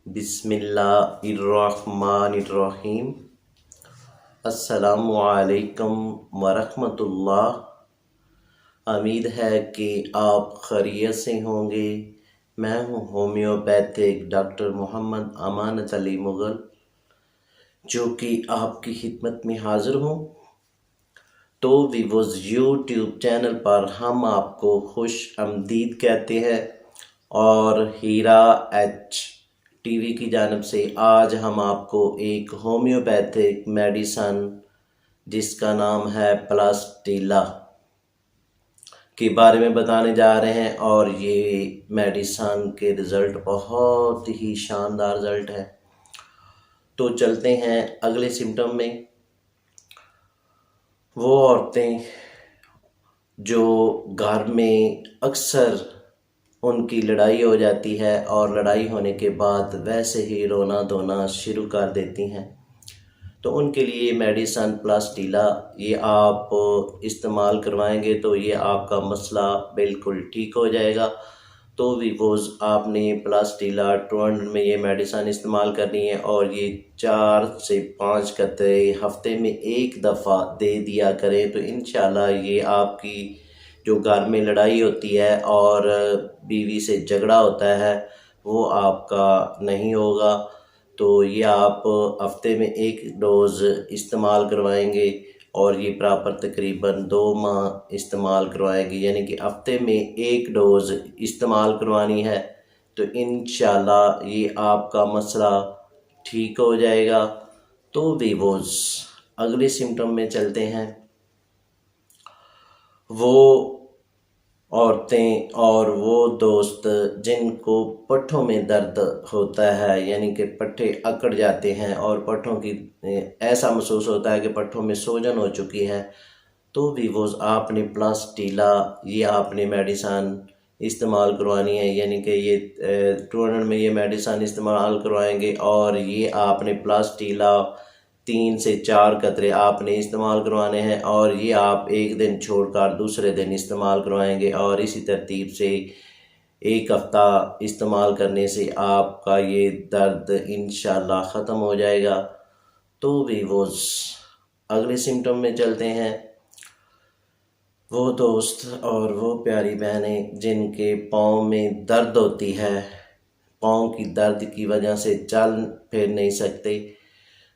बिस्मिल्लाहिर्रहमानिर्रहीम। अस्सलामुअलैकुम वरहमतुल्लाह। उम्मीद है कि आप खैरियत से होंगे। मैं हूँ होम्योपैथिक डॉक्टर मोहम्मद अमानत अली मुग़ल, जो कि आपकी खिदमत में हाज़िर हूँ। तो वीवोज़ यूट्यूब चैनल पर हम आपको खुश आमदीद कहते हैं और हीरा एच टीवी की जानिब से आज हम आपको एक होम्योपैथिक मेडिसन जिसका नाम है प्लास्टीला के बारे में बताने जा रहे हैं। और ये मेडिसन के रिज़ल्ट बहुत ही शानदार रिज़ल्ट है। तो चलते हैं अगले सिम्टम में। वो औरतें जो घर में अक्सर उनकी लड़ाई हो जाती है और लड़ाई होने के बाद वैसे ही रोना धोना शुरू कर देती हैं, तो उनके लिए मेडिसन प्लास्टीला ये आप इस्तेमाल करवाएंगे तो ये आपका मसला बिल्कुल ठीक हो जाएगा। तो वीवोज़ आपने प्लास्टीला 200 में ये मेडिसन इस्तेमाल करनी है और ये 4 से 5 कतरे हफ्ते में एक दफ़ा दे दिया करें। तो इंशाल्लाह ये आपकी जो घर में लड़ाई होती है और बीवी से झगड़ा होता है वो आपका नहीं होगा। तो ये आप हफ्ते में एक डोज़ इस्तेमाल करवाएंगे और ये प्रॉपर तकरीबन 2 माह इस्तेमाल करवाएंगे, यानी कि हफ्ते में एक डोज़ इस्तेमाल करवानी है। तो इंशाल्लाह ये आपका मसला ठीक हो जाएगा। तो वीवोज़ अगले सिम्टम में चलते हैं। वो औरतें और वो दोस्त जिनको पट्ठों में दर्द होता है, यानी कि पट्ठे अकड़ जाते हैं और पट्ठों की ऐसा महसूस होता है कि पट्ठों में सूजन हो चुकी है, तो वीवोज़ आपने प्लास्टीला ये आपने मेडिसन इस्तेमाल करवानी है। यानी कि ये 200 में ये मेडिसन इस्तेमाल करवाएंगे और ये आपने प्लास्टीला 3 से 4 कतरे आपने इस्तेमाल करवाने हैं और ये आप एक दिन छोड़कर दूसरे दिन इस्तेमाल करवाएंगे और इसी तरतीब से एक हफ़्ता इस्तेमाल करने से आपका ये दर्द इंशाल्लाह ख़त्म हो जाएगा। तो वीवोज़ अगले सिम्टम में चलते हैं। वो दोस्त और वो प्यारी बहनें जिनके पाँव में दर्द होती है, पाँव की दर्द की वजह से चल फिर नहीं सकते,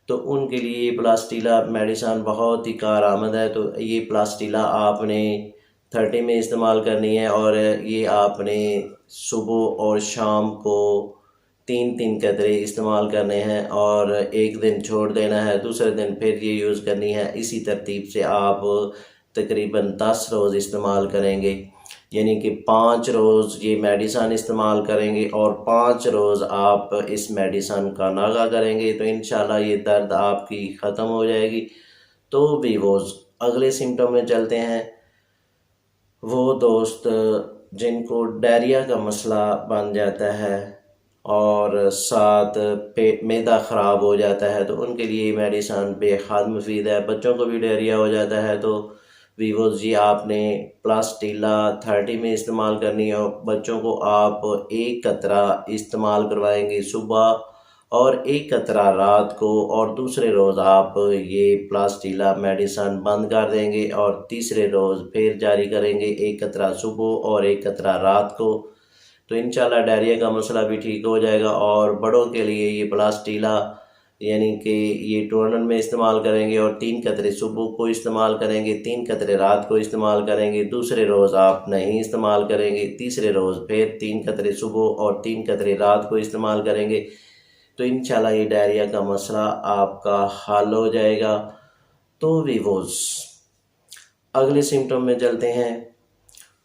तो उनके लिए ये प्लास्टीला मेडिसन बहुत ही कारआमद है। तो ये प्लास्टीला आपने 30 में इस्तेमाल करनी है और ये आपने सुबह और शाम को 3-3 कतरे इस्तेमाल करने हैं और एक दिन छोड़ देना है, दूसरे दिन फिर ये यूज़ करनी है। इसी तरतीब से आप तकरीबन 10 रोज़ इस्तेमाल करेंगे, यानी कि 5 रोज़ ये मेडिसन इस्तेमाल करेंगे और 5 रोज़ आप इस मेडिसन का नागा करेंगे तो इंशाल्लाह ये दर्द आपकी ख़त्म हो जाएगी। तो वीवोज़ अगले सिम्टम में चलते हैं। वो दोस्त जिनको डायरिया का मसला बन जाता है और साथ पेट मैदा ख़राब हो जाता है, तो उनके लिए मेडिसन बेहद मुफीद है। बच्चों को भी डायरिया हो जाता है तो वीवोज़ जी आपने प्लास्टीला 30 में इस्तेमाल करनी है। बच्चों को आप एक कतरा इस्तेमाल करवाएंगे सुबह और एक कतरा रात को और दूसरे रोज़ आप ये प्लास्टीला मेडिसन बंद कर देंगे और तीसरे रोज़ फिर जारी करेंगे, एक कतरा सुबह और एक कतरा रात को। तो इंशाल्लाह डायरिया का मसला भी ठीक हो जाएगा। और बड़ों के लिए ये प्लास्टीला यानी कि ये 200 में इस्तेमाल करेंगे और 3 कतरे सुबह को इस्तेमाल करेंगे, 3 कतरे रात को इस्तेमाल करेंगे, दूसरे रोज़ आप नहीं इस्तेमाल करेंगे, तीसरे रोज़ फिर 3 कतरे सुबह और 3 कतरे रात को इस्तेमाल करेंगे। तो इंशाल्लाह ये डायरिया का मसला आपका हल हो जाएगा। तो वीवोज़ अगले सिम्टम में चलते हैं।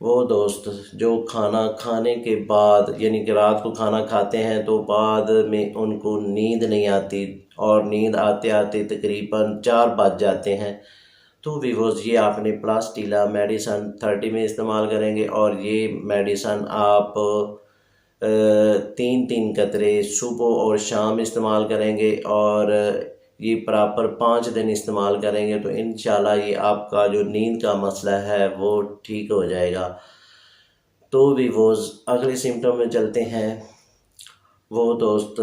वो दोस्त जो खाना खाने के बाद यानी कि रात को खाना खाते हैं तो बाद में उनको नींद नहीं आती और नींद आते आते तकरीबन 4 बज जाते हैं, तो वीवोज़ ये आपने प्लास्टीला मेडिसन 30 में इस्तेमाल करेंगे और ये मेडिसन आप 3-3 कतरे सुबह और शाम इस्तेमाल करेंगे और ये प्रॉपर 5 दिन इस्तेमाल करेंगे तो इंशाल्लाह ये आपका जो नींद का मसला है वो ठीक हो जाएगा। तो वीवोज़ अगले सिम्टम में चलते हैं। वो दोस्त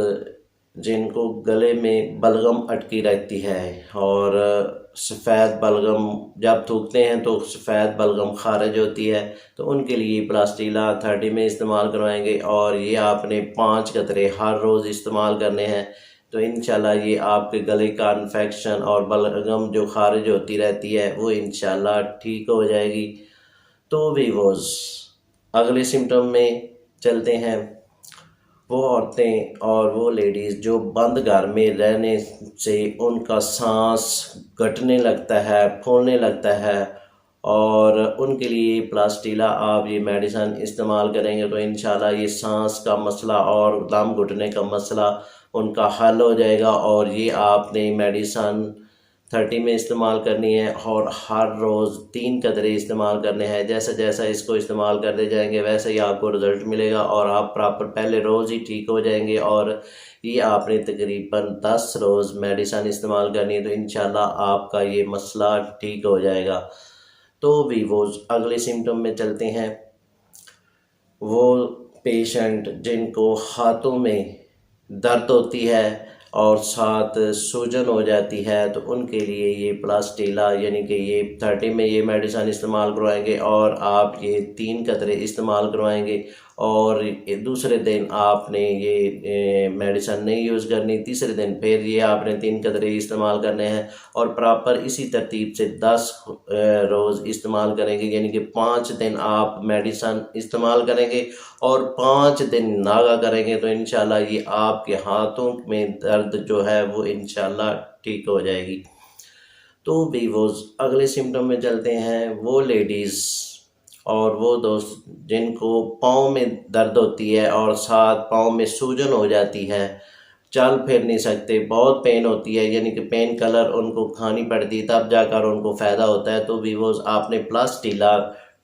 जिनको गले में बलगम अटकी रहती है और सफ़ेद बलगम जब थूकते हैं तो सफ़ेद बलगम खारिज होती है, तो उनके लिए प्लास्टीला 30 में इस्तेमाल करवाएंगे और ये आपने 5 कतरे हर रोज़ इस्तेमाल करने हैं। तो इंशाल्लाह ये आपके गले का इन्फेक्शन और बलगम जो खारिज होती रहती है वो इंशाल्लाह ठीक हो जाएगी। तो वीवोज़ अगले सिम्टम में चलते हैं। वो औरतें और वो लेडीज़ जो बंद घर में रहने से उनका सांस घटने लगता है, फूलने लगता है, और उनके लिए प्लास्टीला आप ये मेडिसन इस्तेमाल करेंगे तो इंशाल्लाह ये सांस का मसला और दम घुटने का मसला उनका हल हो जाएगा। और ये आपने मेडिसन 30 में इस्तेमाल करनी है और हर रोज़ 3 कतरे इस्तेमाल करने हैं। जैसा जैसा इसको इस्तेमाल करते जाएंगे वैसे ही आपको रिज़ल्ट मिलेगा और आप प्रॉपर पहले रोज़ ही ठीक हो जाएंगे। और ये आपने तकरीबन 10 रोज़ मेडिसन इस्तेमाल करनी है तो इंशाल्लाह आपका ये मसला ठीक हो जाएगा। तो वीवोज़ अगले सिम्टम में चलते हैं। वो पेशेंट जिनको हाथों में दर्द होती है और साथ सूजन हो जाती है तो उनके लिए ये प्लास्टीला यानी कि ये 30 में ये मेडिसन इस्तेमाल करवाएंगे और आप ये 3 कतरे इस्तेमाल करवाएंगे और दूसरे दिन आपने ये मेडिसन नहीं यूज़ करनी, तीसरे दिन फिर ये आपने 3 कतरे इस्तेमाल करने हैं और प्रॉपर इसी तरतीब से 10 रोज़ इस्तेमाल करेंगे। यानी कि 5 दिन आप मेडिसन इस्तेमाल करेंगे और 5 दिन नागा करेंगे तो इंशाल्लाह ये आपके हाथों में दर्द जो है वो इंशाल्लाह ठीक हो जाएगी। तो वीवोज़ अगले सिम्टम में चलते हैं। वो लेडीज़ और वो दोस्त जिनको पाँव में दर्द होती है और साथ पाँव में सूजन हो जाती है, चल फिर नहीं सकते, बहुत पेन होती है, यानी कि पेन किलर उनको खानी पड़ती है तब जाकर उनको फ़ायदा होता है। तो वीवोज़ आपने प्लास्टीला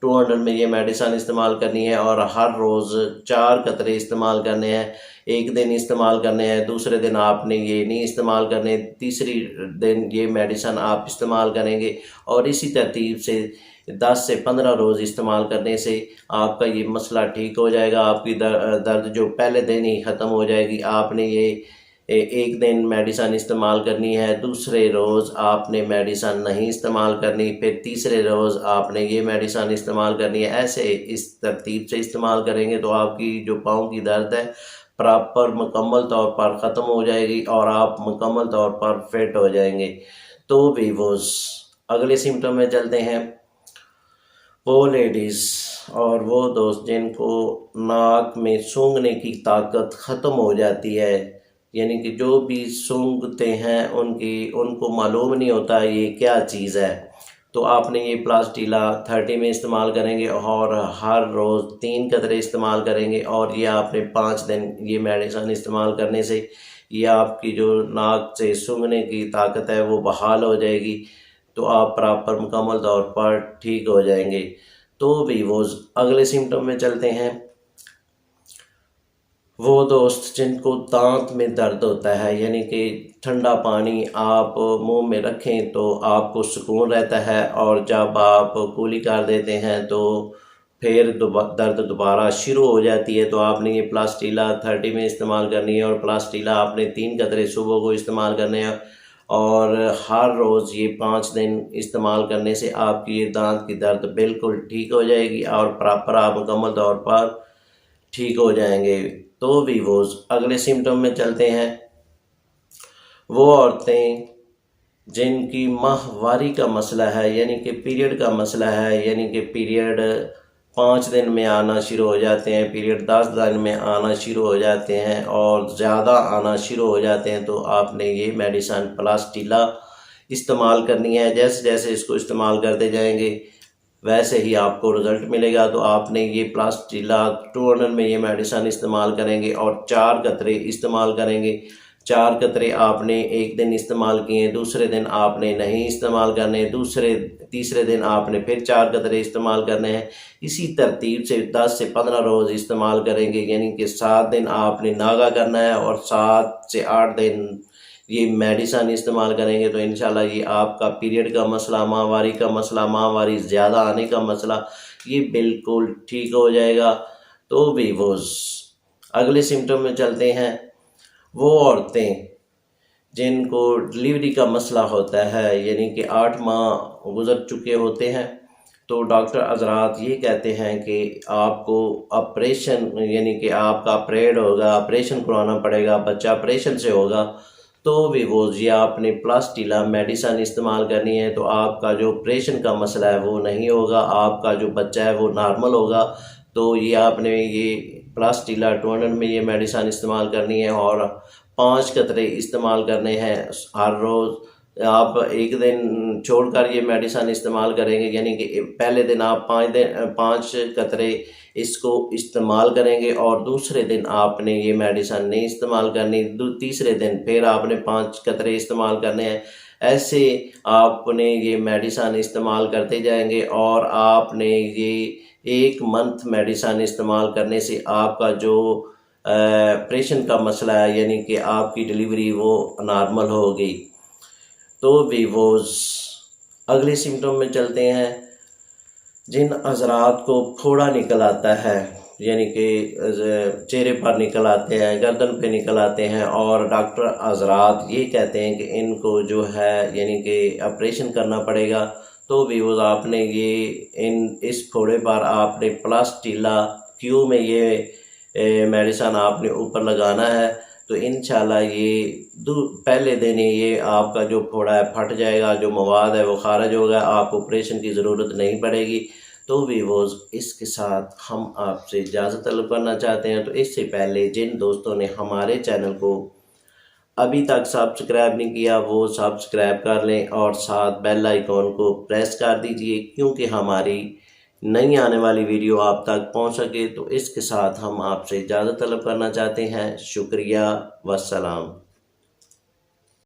200 में ये मेडिसन इस्तेमाल करनी है और हर रोज़ 4 कतरे इस्तेमाल करने हैं। एक दिन इस्तेमाल करने हैं, दूसरे दिन आपने ये नहीं इस्तेमाल करने, तीसरी दिन ये मेडिसन आप इस्तेमाल करेंगे और इसी तरतीब से 10 से 15 रोज़ इस्तेमाल करने से आपका ये मसला ठीक हो जाएगा। आपकी दर्द जो पहले दिन ही ख़त्म हो जाएगी। आपने ये एक दिन मेडिसन इस्तेमाल करनी है, दूसरे रोज़ आपने मेडिसन नहीं इस्तेमाल करनी, फिर तीसरे रोज़ आपने ये मेडिसन इस्तेमाल करनी है। ऐसे इस तरतीब से इस्तेमाल करेंगे तो आपकी जो पाँव की दर्द है प्रॉपर मुकम्मल तौर पर ख़त्म हो जाएगी और आप मुकम्मल तौर पर फिट हो जाएंगे। तो वीवोज़ अगले सिम्टम में चलते हैं। वो लेडीज़ और वो दोस्त जिनको नाक में सूंघने की ताकत ख़त्म हो जाती है, यानी कि जो भी सूंघते हैं उनको मालूम नहीं होता ये क्या चीज़ है, तो आपने ये प्लास्टीला 30 में इस्तेमाल करेंगे और हर रोज़ 3 कतरे इस्तेमाल करेंगे और ये आपने 5 दिन ये मेडिसन इस्तेमाल करने से ये आपकी जो नाक से सूंघने की ताकत है वो बहाल हो जाएगी। तो आप प्रॉपर मुकम्मल तौर पर ठीक हो जाएंगे। तो वीवोज़ अगले सिम्टम में चलते हैं। वो दोस्त जिनको दांत में दर्द होता है, यानी कि ठंडा पानी आप मुंह में रखें तो आपको सुकून रहता है और जब आप कुली कर देते हैं तो फिर दर्द दोबारा शुरू हो जाती है। तो आपने ये प्लास्टीला 30 में इस्तेमाल करनी है और प्लास्टीला आपने 3 कतरे सुबह को इस्तेमाल करने हैं और हर रोज़ ये 5 दिन इस्तेमाल करने से आपकी ये दांत की दर्द बिल्कुल ठीक हो जाएगी और प्रॉपर आप मुकम्मल तौर पर ठीक हो जाएंगे। तो वीवोज़ अगले सिम्टम में चलते हैं। वो औरतें जिनकी माहवारी का मसला है, यानी कि पीरियड का मसला है, यानी कि पीरियड 5 दिन में आना शुरू हो जाते हैं, पीरियड 10 दिन में आना शुरू हो जाते हैं और ज़्यादा आना शुरू हो जाते हैं, तो आपने ये मेडिसन प्लास्टीला इस्तेमाल करनी है। जैसे जैसे इसको इस्तेमाल करते जाएंगे वैसे ही आपको रिज़ल्ट मिलेगा। तो आपने ये प्लास्टीला 200 में ये मेडिसन इस्तेमाल करेंगे और 4 कतरे इस्तेमाल करेंगे। 4 कतरे आपने एक दिन इस्तेमाल किए, दूसरे दिन आपने नहीं इस्तेमाल करने, तीसरे दिन आपने फिर 4 कतरे इस्तेमाल करने हैं। इसी तरतीब से 10 से 15 रोज़ इस्तेमाल करेंगे, यानी कि 7 दिन आपने नागा करना है और 7 से 8 दिन ये मेडिसन इस्तेमाल करेंगे। तो इंशाल्लाह ये आपका पीरियड का मसला, माहवारी का मसला, माहवारी ज़्यादा आने का मसला ये बिल्कुल ठीक हो जाएगा। तो वीवोज़ अगले सिम्टम में चलते हैं। वो औरतें जिनको डिलीवरी का मसला होता है, यानी कि 8 माह गुजर चुके होते हैं, तो डॉक्टर हज़रात ये कहते हैं कि आपको ऑपरेशन, यानी कि आपका ऑपरेट होगा, ऑपरेशन करवाना पड़ेगा, बच्चा ऑपरेशन से होगा, तो भी वो या आपने प्लास्टिला मेडिसिन इस्तेमाल करनी है, तो आपका जो ऑपरेशन का मसला है वो नहीं होगा, आपका जो बच्चा है वो नॉर्मल होगा। तो ये आपने ये प्लास्टिला 200 में ये मेडिसिन इस्तेमाल करनी है और 5 कतरे इस्तेमाल करने हैं हर रोज़। आप एक दिन छोड़कर ये मेडिसिन इस्तेमाल करेंगे, यानी कि पहले दिन आप 5 कतरे इसको इस्तेमाल करेंगे और दूसरे दिन आपने ये मेडिसिन नहीं इस्तेमाल करनी, तीसरे दिन फिर आपने 5 कतरे इस्तेमाल करने हैं। ऐसे आपने ये मेडिसिन इस्तेमाल करते जाएंगे और आपने ये 1 मंथ मेडिसिन इस्तेमाल करने से आपका जो ऑपरेशन का मसला है, यानी कि आपकी डिलीवरी वो नॉर्मल हो गई। तो वीवोज़ अगले सिम्टम में चलते हैं। जिन हज़रात को फोड़ा निकल आता है, यानी कि चेहरे पर निकल आते हैं, गर्दन पे निकल आते हैं, और डॉक्टर हज़रात ये कहते हैं कि इनको जो है यानी कि ऑपरेशन करना पड़ेगा, तो वीवोज़ आपने ये इस फोड़े पर आपने प्लास्टिला क्यू में ये मेडिसिन आपने ऊपर लगाना है। तो इंशाल्लाह ये पहले दिन ही ये आपका जो फोड़ा है फट जाएगा, जो मवाद है वो खारिज होगा, आपको ऑपरेशन की ज़रूरत नहीं पड़ेगी। तो वीवोज़ इसके साथ हम आपसे इजाज़त तलब करना चाहते हैं। तो इससे पहले जिन दोस्तों ने हमारे चैनल को अभी तक सब्सक्राइब नहीं किया वो सब्सक्राइब कर लें और साथ बेल आइकॉन को प्रेस कर दीजिए, क्योंकि हमारी नई आने वाली वीडियो आप तक पहुंच सके। तो इसके साथ हम आपसे इजाज़त तलब करना चाहते हैं। शुक्रिया, वस्सलाम।